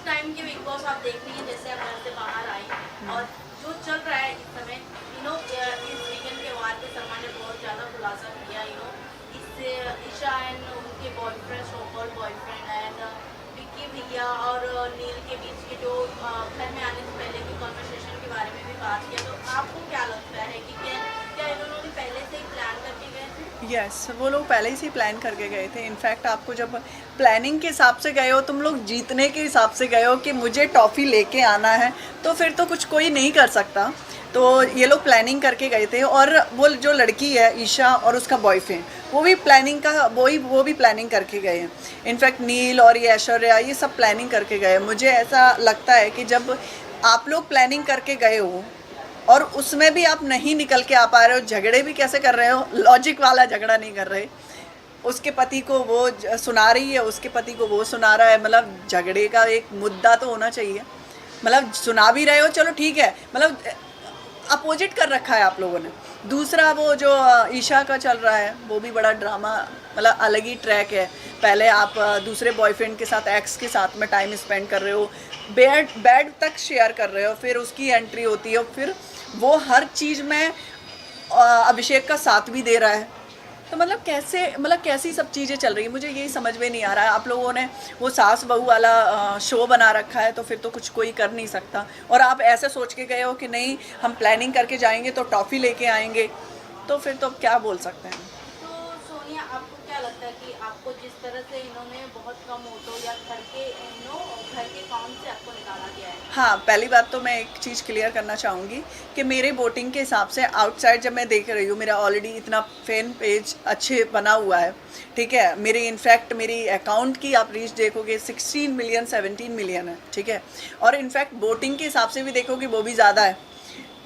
Time के big boss आप देख रही हैं, जैसे आप घर से बाहर आई और जो चल रहा है इस समय, इस वीकेंड के बाद पे सलमान ने बहुत ज़्यादा खुलासा किया, इससे ईशा एंड उनके boyfriend, so called boyfriend and Vicky भैया और नील के बीच के जो घर में आने से पहले की कॉन्वर्सेशन के बारे में भी बात किया। तो आपको क्या लगता है कि क्या क्या इन्होंने पहले से ही प्लान करके गए थे? यस वो लोग पहले ही से प्लान करके गए थे। इनफैक्ट आपको जब प्लानिंग के हिसाब से गए हो, तुम लोग जीतने के हिसाब से गए हो कि मुझे टॉफ़ी लेके आना है, तो फिर तो कुछ कोई नहीं कर सकता। तो ये लोग प्लानिंग करके गए थे। और वो जो लड़की है ईशा और उसका बॉयफ्रेंड, वो भी प्लानिंग का वो भी प्लानिंग करके गए हैं। इनफैक्ट नील और ये ऐश्वर्या, ये सब प्लानिंग करके गए हैं। मुझे ऐसा लगता है कि जब आप लोग प्लानिंग करके गए हो और उसमें भी आप नहीं निकल के आ पा रहे हो, झगड़े भी कैसे कर रहे हो, लॉजिक वाला झगड़ा नहीं कर रहे, उसके पति को वो सुना रही है, उसके पति को वो सुना रहा है। मतलब झगड़े का एक मुद्दा तो होना चाहिए। मतलब सुना भी रहे हो, चलो ठीक है, मतलब अपोजिट कर रखा है आप लोगों ने। दूसरा वो जो ईशा का चल रहा है, वो भी बड़ा ड्रामा, मतलब अलग ही ट्रैक है। पहले आप दूसरे बॉयफ्रेंड के साथ, एक्स के साथ में टाइम स्पेंड कर रहे हो, बेड तक शेयर कर रहे हो, फिर उसकी एंट्री होती है, फिर वो हर चीज़ में अभिषेक का साथ भी दे रहा है। तो मतलब कैसे, मतलब कैसी सब चीज़ें चल रही है, मुझे यही समझ में नहीं आ रहा है। आप लोगों ने वो सास बहू वाला शो बना रखा है, तो फिर तो कुछ कोई कर नहीं सकता। और आप ऐसे सोच के गए हो कि नहीं हम प्लानिंग करके जाएंगे तो टॉफ़ी लेके आएंगे, तो फिर तो क्या बोल सकते हैं। तो सोनिया, आपको क्या लगता है कि आपको जिस तरह से इन्होंने बहुत कम ऑटो या घर के काम से आपको निकाला गया है? हाँ, पहली बात तो मैं एक चीज़ क्लियर करना चाहूँगी कि मेरे वोटिंग के हिसाब से आउटसाइड जब मैं देख रही हूँ, मेरा ऑलरेडी इतना फैन पेज अच्छे बना हुआ है, ठीक है। मेरी इनफैक्ट मेरी अकाउंट की आप रीच देखोगे 16 मिलियन 17 मिलियन है, ठीक है। और इनफैक्ट वोटिंग के हिसाब से भी देखोगे वो भी ज़्यादा है।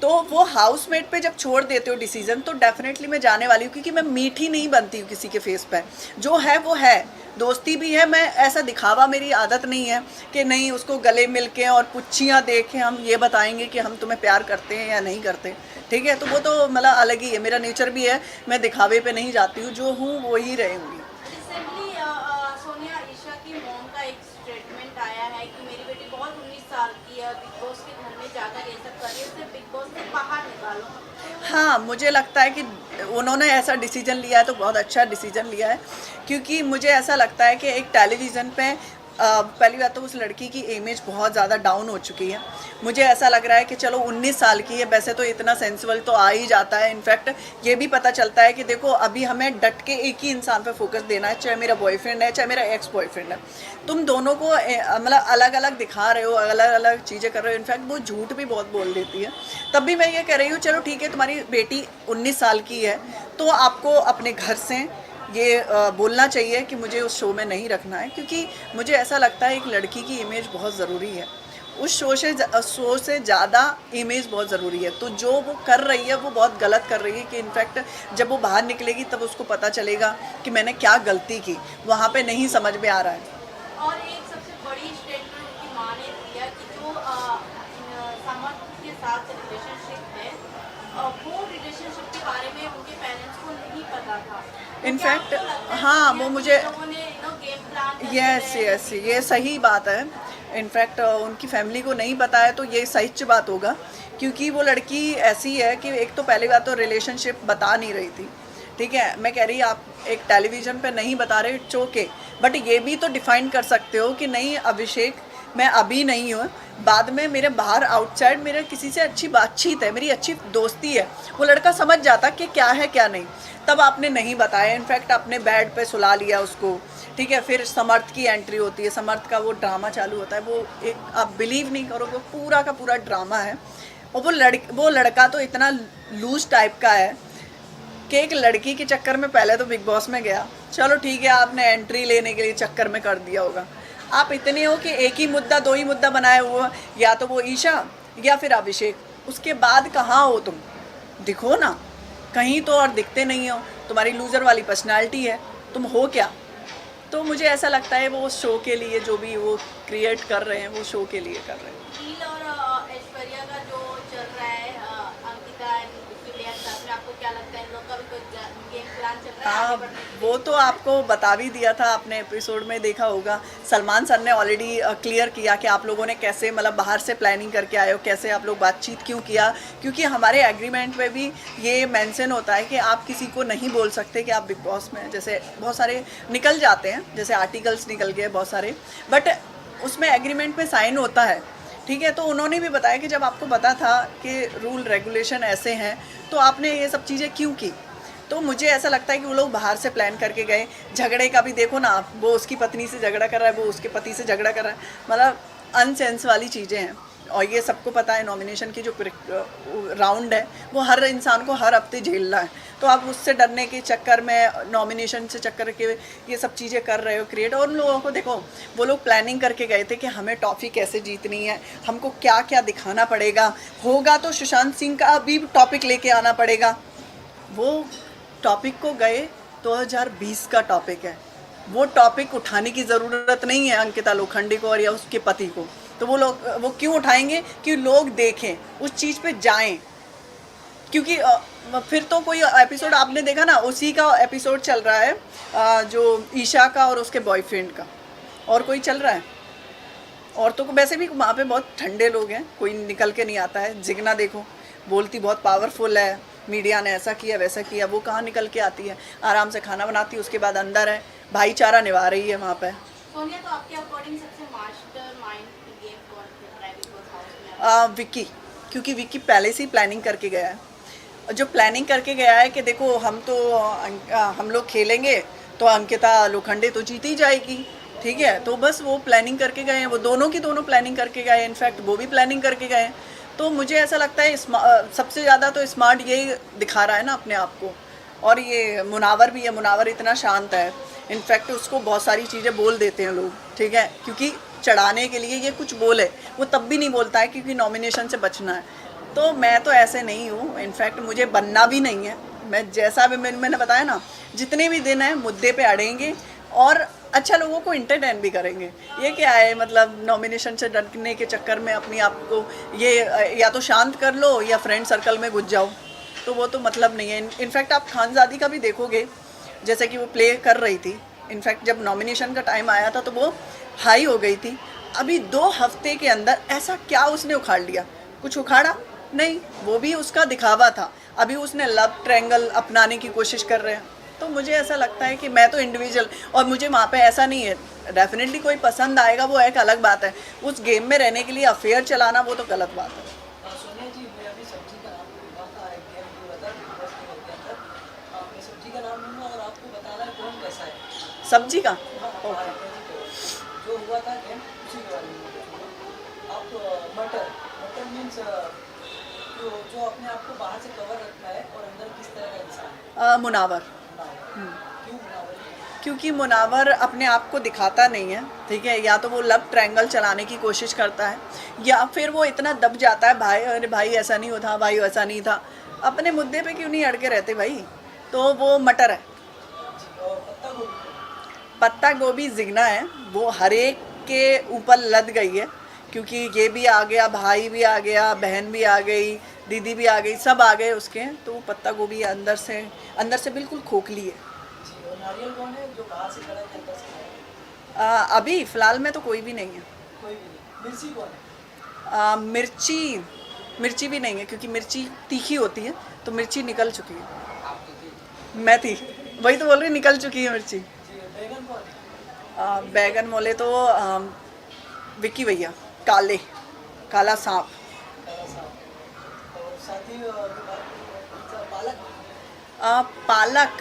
तो वो हाउसमेट पे जब छोड़ देते हो डिसीजन, तो डेफिनेटली मैं जाने वाली हूँ, क्योंकि मैं मीठी नहीं बनती हूँ किसी के फेस पे। जो है वो है, दोस्ती भी है। मैं ऐसा दिखावा, मेरी आदत नहीं है कि नहीं उसको गले मिल के और पुच्छियाँ दे के हम ये बताएंगे कि हम तुम्हें प्यार करते हैं या नहीं करते, ठीक है। तो वो तो मतलब अलग ही है, मेरा नेचर भी है। मैं दिखावे पे नहीं जाती हूँ, जो हूँ वो ही रहूँगी। रिसेंटली सोनिया, ईशा की मॉम का एक स्टेटमेंट आया है कि मेरी बेटी बहुत 19 साल की है, बिग बॉस के घर में जाकर ये सब कर रही है, उसे बिग बॉस से बाहर निकालो। हाँ, मुझे लगता है कि उन्होंने ऐसा डिसीजन लिया है तो बहुत अच्छा डिसीजन लिया है। क्योंकि मुझे ऐसा लगता है कि एक टेलीविज़न पे पहली बात तो उस लड़की की इमेज बहुत ज़्यादा डाउन हो चुकी है। मुझे ऐसा लग रहा है कि चलो 19 साल की है, वैसे तो इतना सेंसिबल तो आ ही जाता है। इनफैक्ट ये भी पता चलता है कि देखो अभी हमें डट के एक ही इंसान पे फोकस देना है, चाहे मेरा बॉयफ्रेंड है चाहे मेरा एक्स बॉयफ्रेंड है। तुम दोनों को मतलब अलग अलग दिखा रहे हो, अलग अलग चीज़ें कर रहे हो। इनफैक्ट वो झूठ भी बहुत बोल देती है। तब भी मैं ये कह रही हूँ, चलो ठीक है, तुम्हारी बेटी 19 साल की है, तो आपको अपने घर से ये बोलना चाहिए कि मुझे उस शो में नहीं रखना है। क्योंकि मुझे ऐसा लगता है एक लड़की की इमेज बहुत ज़रूरी है, उस शो से ज़्यादा इमेज बहुत ज़रूरी है। तो जो वो कर रही है वो बहुत गलत कर रही है। कि इनफैक्ट जब वो बाहर निकलेगी तब उसको पता चलेगा कि मैंने क्या गलती की, वहाँ पे नहीं समझ में आ रहा है। और एक सबसे बड़ी स्टेटमेंट उनकी माँ ने दिया कि जो समर्थ के साथ रिलेशनशिप है, वो रिलेशनशिप के बारे में उनके पेरेंट्स को नहीं पता था। तो क्या इनफैक्ट आपको लगता है हाँ, सोनिया वो कि मुझे इन लोगों ने गेम प्लान करके यस गए हैं यस, ये सही बात है। इनफैक्ट उनकी फैमिली को नहीं पता है, तो ये सच बात होगा। क्योंकि वो लड़की ऐसी है कि एक तो पहली बात तो रिलेशनशिप बता नहीं रही थी, ठीक है। मैं कह रही आप एक टेलीविज़न पे नहीं बता रहे, इट्स ओके, बट ये भी तो डिफाइन कर सकते हो कि नहीं अभिषेक, मैं अभी नहीं हूँ, बाद में मेरे बाहर आउटसाइड मेरे किसी से अच्छी बातचीत है, मेरी अच्छी दोस्ती है, वो लड़का समझ जाता कि क्या है क्या नहीं। तब आपने नहीं बताया, इनफैक्ट आपने बेड पे सुला लिया उसको, ठीक है। फिर समर्थ की एंट्री होती है, समर्थ का वो ड्रामा चालू होता है। वो एक आप बिलीव नहीं करोगे, पूरा का पूरा ड्रामा है। और वो लड़का तो इतना लूज टाइप का है कि एक लड़की के चक्कर में पहले तो बिग बॉस में गया, चलो ठीक है, आपने एंट्री लेने के लिए चक्कर में कर दिया होगा। आप इतने हो कि एक ही मुद्दा, दो ही मुद्दा बनाए हुए, या तो वो ईशा या फिर अभिषेक। उसके बाद कहाँ हो तुम, दिखो ना कहीं तो, और दिखते नहीं हो। तुम्हारी लूज़र वाली पर्सनालिटी है, तुम हो क्या। तो मुझे ऐसा लगता है वो शो के लिए जो भी वो क्रिएट कर रहे हैं, वो शो के लिए कर रहे हैं। नील और ऐश्वर्या का जो चल रहा है, अंकिता एंड विक्की भैया के साथ में, आपको क्या लगता है इन लोग का भी कोई गेम प्लान चल रहा है? हाँ, वो तो आपको बता भी दिया था, आपने एपिसोड में देखा होगा। सलमान सर ने ऑलरेडी क्लियर किया कि आप लोगों ने कैसे मतलब बाहर से प्लानिंग करके आए हो, कैसे आप लोग बातचीत क्यों किया, क्योंकि हमारे एग्रीमेंट में भी ये मेंशन होता है कि आप किसी को नहीं बोल सकते कि आप बिग बॉस में, जैसे बहुत सारे निकल जाते हैं, जैसे आर्टिकल्स निकल गए बहुत सारे, बट उसमें एग्रीमेंट में साइन होता है, ठीक है। तो उन्होंने भी बताया कि जब आपको पता था कि रूल रेगुलेशन ऐसे हैं तो आपने ये सब चीज़ें क्यों की। तो मुझे ऐसा लगता है कि वो लोग बाहर से प्लान करके गए। झगड़े का भी देखो ना आप, वो उसकी पत्नी से झगड़ा कर रहा है, वो उसके पति से झगड़ा कर रहा है, मतलब अनसेंस वाली चीज़ें हैं। और ये सबको पता है नॉमिनेशन की जो राउंड है वो हर इंसान को हर हफ्ते झेलना है, तो आप उससे डरने के चक्कर में, नॉमिनेशन से चक्कर के ये सब चीज़ें कर रहे हो क्रिएट। और उन लोगों को देखो, वो लोग प्लानिंग करके गए थे कि हमें टॉफ़ी कैसे जीतनी है, हमको क्या क्या दिखाना पड़ेगा, होगा तो सुशांत सिंह का भी टॉपिक लेके आना पड़ेगा। वो टॉपिक को गए 2020 का टॉपिक है, वो टॉपिक उठाने की ज़रूरत नहीं है अंकिता लोखंडे को और या उसके पति को। तो वो लोग वो क्यों उठाएंगे कि लोग देखें, उस चीज़ पे जाएं, क्योंकि फिर तो कोई एपिसोड आपने देखा ना, उसी का एपिसोड चल रहा है जो ईशा का और उसके बॉयफ्रेंड का, और कोई चल रहा है। औरतों को वैसे भी वहाँ पे बहुत ठंडे लोग हैं, कोई निकल के नहीं आता है। जिगना देखो, बोलती बहुत पावरफुल है, मीडिया ने ऐसा किया वैसा किया, वो कहाँ निकल के आती है, आराम से खाना बनाती है, उसके बाद अंदर है, भाईचारा निभा रही है वहाँ पे। सोनिया, तो आपके अकॉर्डिंग सबसे मास्टरमाइंड गेम कौन खेल रहा है बिग बॉस हाउस में? विक्की, क्योंकि विक्की पहले से ही प्लानिंग करके गया है। जो प्लानिंग करके गया है कि देखो हम तो हम लोग खेलेंगे तो अंकिता लोखंडे तो जीत ही जाएगी, ठीक है। तो बस वो प्लानिंग करके गए हैं, वो दोनों की दोनों प्लानिंग करके गए, इनफैक्ट वो भी प्लानिंग करके गए हैं। तो मुझे ऐसा लगता है सबसे ज़्यादा तो स्मार्ट यही दिखा रहा है ना अपने आप को। और ये मुनावर भी है, मुनावर इतना शांत है, इनफैक्ट उसको बहुत सारी चीज़ें बोल देते हैं लोग, ठीक है, क्योंकि चढ़ाने के लिए ये कुछ बोले, वो तब भी नहीं बोलता है क्योंकि नॉमिनेशन से बचना है। तो मैं तो ऐसे नहीं हूँ, इनफैक्ट मुझे बनना भी नहीं है। मैं जैसा भी मैंने बताया ना, जितने भी दिन हैं मुद्दे पे अड़ेंगे और अच्छा लोगों को इंटरटेन भी करेंगे। ये क्या है, मतलब नॉमिनेशन से डरने के चक्कर में अपनी आप को ये या तो शांत कर लो या फ्रेंड सर्कल में घुस जाओ, तो वो तो मतलब नहीं है। इनफैक्ट आप खानज़ादी का भी देखोगे, जैसे कि वो प्ले कर रही थी, इनफैक्ट जब नॉमिनेशन का टाइम आया था तो वो हाई हो गई थी। अभी 2 हफ्ते के अंदर ऐसा क्या उसने उखाड़ लिया? कुछ उखाड़ा नहीं, वो भी उसका दिखावा था। अभी उसने लव ट्रायंगल अपनाने की कोशिश कर रहे हैं। तो मुझे ऐसा लगता है कि मैं तो इंडिविजुअल, और मुझे वहाँ पे ऐसा नहीं है, डेफिनेटली कोई पसंद आएगा वो एक अलग बात है, उस गेम में रहने के लिए अफेयर चलाना वो तो गलत बात है। सोनिया जी, मैं अभी सब्जी का नाम लूँगा, गेम जो रहता है बिग बॉस गेम के अंदर, मैं सब्जी का नाम लूँगा और आपको बताना है कौन कैसा है। सब्जी का हाँ, जो हुआ था गेम उसी के बारे में पूछूंगा। आप मटर मटर मीन्स जो अपने आप को बाहर से कवर रखता है और अंदर किस तरह का इंसान है? मुनावर, क्यों मुनावर? क्योंकि मुनावर अपने आप को दिखाता नहीं है, ठीक है। या तो वो लव ट्रायंगल चलाने की कोशिश करता है, या फिर वो इतना दब जाता है, भाई अरे भाई ऐसा नहीं होता, भाई ऐसा नहीं था, अपने मुद्दे पे क्यों नहीं अड़के रहते भाई। तो वो मटर है। और पत्ता गोभी? पत्ता गोभी जिगना है, वो हर एक के ऊपर लद गई है, क्योंकि ये भी आ गया, भाई भी आ गया, बहन भी आ गई, दीदी भी आ गई, सब आ गए उसके। तो वो पत्ता गोभी अंदर से बिल्कुल खोखली है। जी, और नारियल कौन है जो बाहर से खड़ा है कि अंदर से खड़ा है? अभी फ़िलहाल में तो कोई भी नहीं है। कोई भी नहीं। मिर्ची कौन है? मिर्ची भी नहीं है, क्योंकि मिर्ची तीखी होती है, तो मिर्ची निकल चुकी है। आप तो थी। मैं थी, वही तो बोल रही, निकल चुकी है मिर्ची। जी, बैगन कौन है? बैगन बोले तो विक्की भैया, काला सांप। काला साहब। और साथ ही पालक।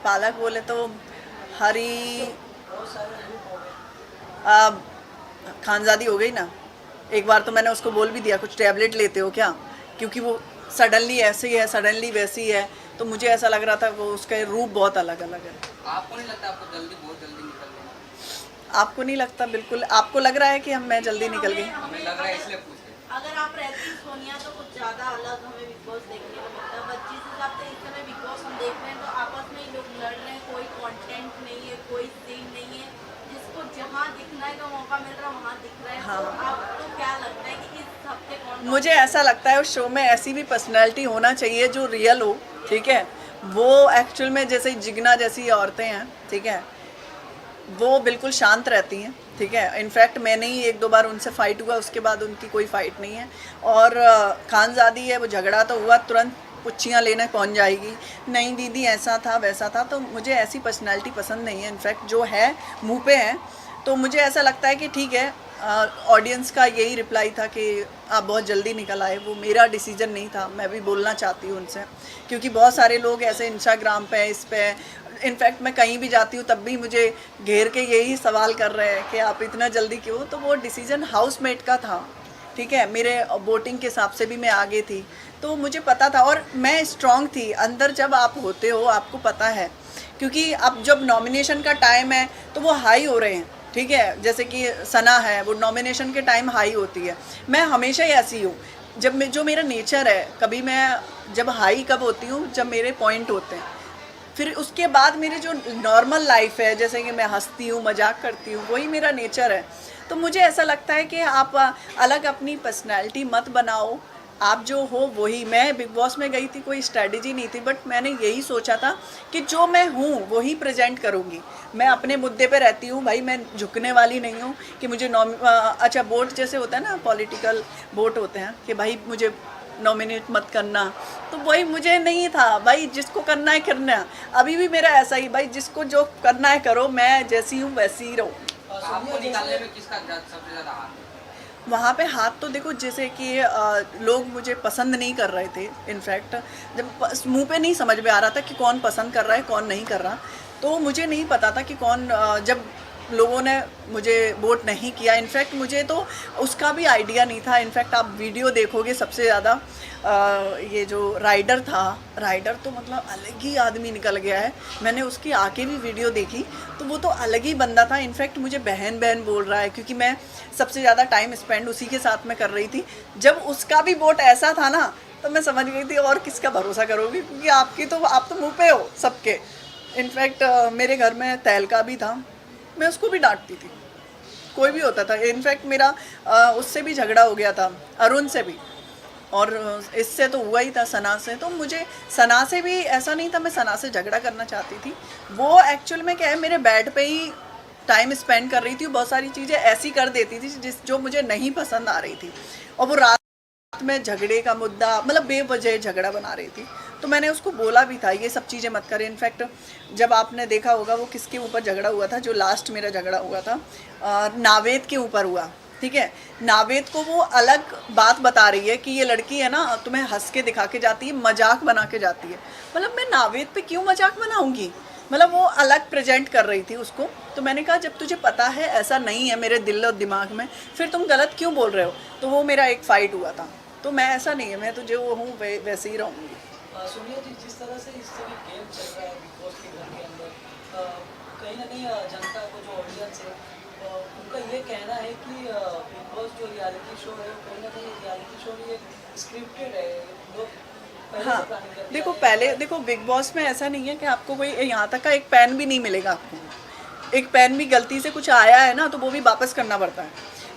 पालक बोले तो हरी बहुत सारे ग्रुप हो गए। खानजादी हो गई ना। एक बार तो मैंने उसको बोल भी दिया, कुछ टैबलेट लेते हो क्या, क्योंकि वो सडनली ऐसी है, सडनली वैसी है, तो मुझे ऐसा लग रहा था वो उसका रूप बहुत अलग अलग है। आपको नहीं लगता आपको बहुत जल्दी निकल गया? आपको नहीं लगता? बिल्कुल आपको लग रहा है कि मैं जल्दी निकल गई। हमें लग रहा है इसलिए पूछ रहे हैं। अगर आप रहती सोनिया तो कुछ ज़्यादा अलग हमें बिग बॉस देखने को मिलता है। बट जिस हिसाब से इस समय बिग बॉस हम देख रहे हैं तो आपस में ही लोग लड़ रहे हैं, कोई कंटेंट नहीं है, कोई सीन नहीं है, जिसको जहाँ दिखने का मौका मिल रहा है वहाँ दिख रहा है। हाँ। तो आपको क्या लगता है कि इस हफ्ते कौन? मुझे ऐसा लगता है उस शो में ऐसी भी पर्सनैलिटी होना चाहिए जो रियल हो, ठीक है, वो एक्चुअल में जैसे जिगना जैसी औरतें हैं, ठीक है, वो बिल्कुल शांत रहती हैं, ठीक है। इनफैक्ट मैंने ही एक दो बार उनसे फ़ाइट हुआ, उसके बाद उनकी कोई फ़ाइट नहीं है। और खानज़ादी है, वो झगड़ा तो हुआ तुरंत पुच्छियाँ लेने पहुंच जाएगी, नहीं दीदी ऐसा था वैसा था। तो मुझे ऐसी पर्सनैलिटी पसंद नहीं है। इनफैक्ट जो है मुंह पे है, तो मुझे ऐसा लगता है कि ठीक है, ऑडियंस का यही रिप्लाई था कि आप बहुत जल्दी निकल आए, वो मेरा डिसीजन नहीं था। मैं भी बोलना चाहती हूँ उनसे, क्योंकि बहुत सारे लोग ऐसे इंस्टाग्राम पे इस पे, इनफैक्ट मैं कहीं भी जाती हूँ तब भी मुझे घेर के यही सवाल कर रहे हैं कि आप इतना जल्दी क्यों। तो वो डिसीजन हाउसमेट का था, ठीक है, मेरे वोटिंग के हिसाब से भी मैं आगे थी, तो मुझे पता था और मैं स्ट्रांग थी अंदर। जब आप होते हो आपको पता है, क्योंकि अब जब नॉमिनेशन का टाइम है तो वो हाई हो रहे हैं, ठीक है। जैसे कि सना है, वो नॉमिनेशन के टाइम हाई होती है। मैं हमेशा ही ऐसी हूँ, जब मैं, जो मेरा नेचर है, कभी मैं जब हाई कब होती हूँ, जब मेरे पॉइंट होते हैं। फिर उसके बाद मेरी जो नॉर्मल लाइफ है, जैसे कि मैं हंसती हूँ, मजाक करती हूँ, वही मेरा नेचर है। तो मुझे ऐसा लगता है कि आप अलग अपनी पर्सनैलिटी मत बनाओ, आप जो हो वही। मैं बिग बॉस में गई थी, कोई स्ट्रेटजी नहीं थी, बट मैंने यही सोचा था कि जो मैं हूँ वही प्रेजेंट करूँगी। मैं अपने मुद्दे पे रहती हूँ भाई, मैं झुकने वाली नहीं हूँ कि मुझे अच्छा वोट जैसे होता है ना, पॉलिटिकल वोट होते हैं कि भाई मुझे नॉमिनेट मत करना, तो वही मुझे नहीं था भाई, जिसको करना है करना। अभी भी मेरा ऐसा ही भाई, जिसको जो करना है करो, मैं जैसी हूँ वैसी ही रहूँ। आपको निकालने में किसका सबसे ज़्यादा हाथ है? वहाँ पे हाथ तो देखो, जैसे कि लोग मुझे पसंद नहीं कर रहे थे। इनफैक्ट जब मुंह पे नहीं समझ में आ रहा था कि कौन पसंद कर रहा है कौन नहीं कर रहा, तो मुझे नहीं पता था कि कौन जब लोगों ने मुझे वोट नहीं किया, इनफैक्ट मुझे तो उसका भी आइडिया नहीं था। इनफैक्ट आप वीडियो देखोगे, सबसे ज़्यादा ये जो राइडर था, राइडर तो मतलब अलग ही आदमी निकल गया है। मैंने उसकी आके भी वीडियो देखी, तो वो तो अलग ही बंदा था। इनफैक्ट मुझे बहन बहन बोल रहा है, क्योंकि मैं सबसे ज़्यादा टाइम स्पेंड उसी के साथ में कर रही थी। जब उसका भी वोट ऐसा था ना, तो मैं समझ गई थी और किसका भरोसा करोगी, क्योंकि आप तो मुँह पे हो सबके। इनफैक्ट मेरे घर में तहलका भी था, मैं उसको भी डांटती थी, कोई भी होता था। इनफैक्ट मेरा उससे भी झगड़ा हो गया था, अरुण से भी, और इससे तो हुआ ही था, सना से। तो मुझे सना से भी ऐसा नहीं था मैं सना से झगड़ा करना चाहती थी। वो एक्चुअल में क्या है, मेरे बेड पे ही टाइम स्पेंड कर रही थी, बहुत सारी चीज़ें ऐसी कर देती थी जो मुझे नहीं पसंद आ रही थी, और वो रात में झगड़े का मुद्दा, मतलब बेवजह झगड़ा बना रही थी। तो मैंने उसको बोला भी था ये सब चीज़ें मत करें। इनफैक्ट जब आपने देखा होगा वो किसके ऊपर झगड़ा हुआ था, जो लास्ट मेरा झगड़ा हुआ था नावेद के ऊपर हुआ, ठीक है। नावेद को वो अलग बात बता रही है कि ये लड़की है ना, तुम्हें हंस के दिखा के जाती है, मजाक बना के जाती है। मतलब मैं नावेद पे क्यों मजाक बनाऊंगी, मतलब वो अलग प्रेजेंट कर रही थी उसको। तो मैंने कहा जब तुझे पता है ऐसा नहीं है मेरे दिल और दिमाग में, फिर तुम गलत क्यों बोल रहे हो। तो वो मेरा एक फ़ाइट हुआ था। तो मैं ऐसा नहीं है, मैं तो जो हूँ वैसे ही रहूँगी। सोनिया जी, जिस तरह से इस समय गेम चल रहा है बिग बॉस के घर के अंदर, कहीं ना कहीं जनता को, जो ऑडियंस है, उनका ये कहना है कि बिग बॉस जो रियलिटी शो है, कहीं ना कहीं रियलिटी शो भी स्क्रिप्टेड है, लोग पहले हाँ से प्लानिंग करके देखो, आए हैं। पहले देखो बिग बॉस में ऐसा नहीं है कि आपको कोई यहाँ तक का एक पेन भी नहीं मिलेगा आपको। एक पेन भी गलती से कुछ आया है ना, तो वो भी वापस करना पड़ता है।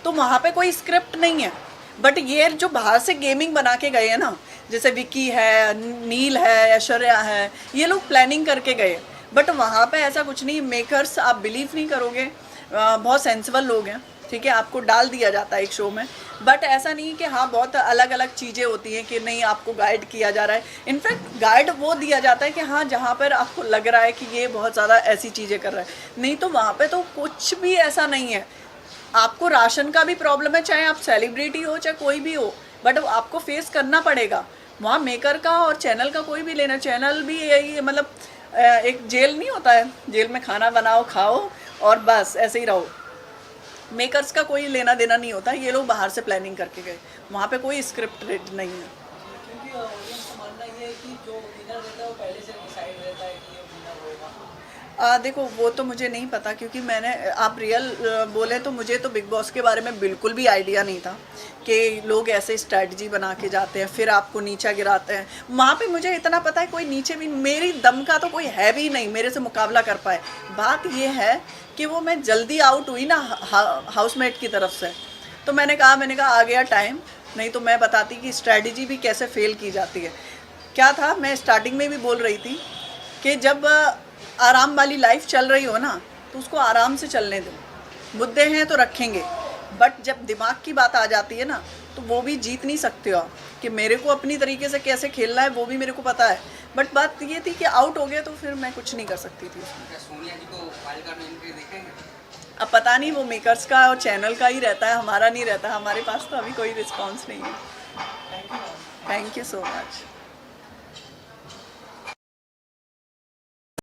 तो वहाँ पे कोई स्क्रिप्ट नहीं है। बट ये जो बाहर से गेमिंग बना के गए हैं ना, जैसे विकी है, नील है, ऐश्वर्या है, ये लोग प्लानिंग करके गए। बट वहाँ पे ऐसा कुछ नहीं। मेकर्स आप बिलीव नहीं करोगे, बहुत सेंसिबल लोग हैं, ठीक है। आपको डाल दिया जाता है एक शो में, बट ऐसा नहीं कि हाँ बहुत अलग अलग चीज़ें होती हैं कि नहीं आपको गाइड किया जा रहा है। इनफैक्ट गाइड वो दिया जाता है कि हाँ जहाँ पर आपको लग रहा है कि ये बहुत ज़्यादा ऐसी चीज़ें कर रहा है, नहीं तो वहाँ पे तो कुछ भी ऐसा नहीं है। आपको राशन का भी प्रॉब्लम है, चाहे आप सेलिब्रिटी हो चाहे कोई भी हो, बट आपको फेस करना पड़ेगा। वहाँ मेकर का और चैनल का कोई भी लेना, चैनल भी यही मतलब एक जेल नहीं होता है, जेल में खाना बनाओ खाओ और बस ऐसे ही रहो। मेकर्स का कोई लेना देना नहीं होता। ये लोग बाहर से प्लानिंग करके गए, वहाँ पे कोई स्क्रिप्ट नहीं है। क्योंकि ऑडियंस का मानना ये है कि जो विनर रहता है वो पहले से डिसाइड रहता है कि ये विनर होगा। देखो वो तो मुझे नहीं पता, क्योंकि मैंने, आप रियल बोले तो मुझे तो बिग बॉस के बारे में बिल्कुल भी आइडिया नहीं था कि लोग ऐसे स्ट्रैटेजी बना के जाते हैं फिर आपको नीचा गिराते हैं। वहाँ पे मुझे इतना पता है कोई नीचे भी, मेरी दम का तो कोई है भी नहीं मेरे से मुकाबला कर पाए। बात ये है कि वो मैं जल्दी आउट हुई ना हाउसमेट की तरफ से, तो मैंने कहा आ गया टाइम, नहीं तो मैं बताती कि स्ट्रैटेजी भी कैसे फेल की जाती है। क्या था, मैं स्टार्टिंग में भी बोल रही थी कि जब आराम वाली लाइफ चल रही हो ना तो उसको आराम से चलने दो। मुद्दे हैं तो रखेंगे, बट जब दिमाग की बात आ जाती है ना तो वो भी जीत नहीं सकते हो आप, कि मेरे को अपनी तरीके से कैसे खेलना है वो भी मेरे को पता है, बट बात ये थी कि आउट हो गया तो फिर मैं कुछ नहीं कर सकती थी उसमें। क्या सोनिया जी को वाइल्ड कार्ड में एंट्री देखेंगे? अब पता नहीं, वो मेकर्स का और चैनल का ही रहता है, हमारा नहीं रहता। हमारे पास तो अभी कोई रिस्पॉन्स नहीं है। Thank you ma'am. Thank you so much.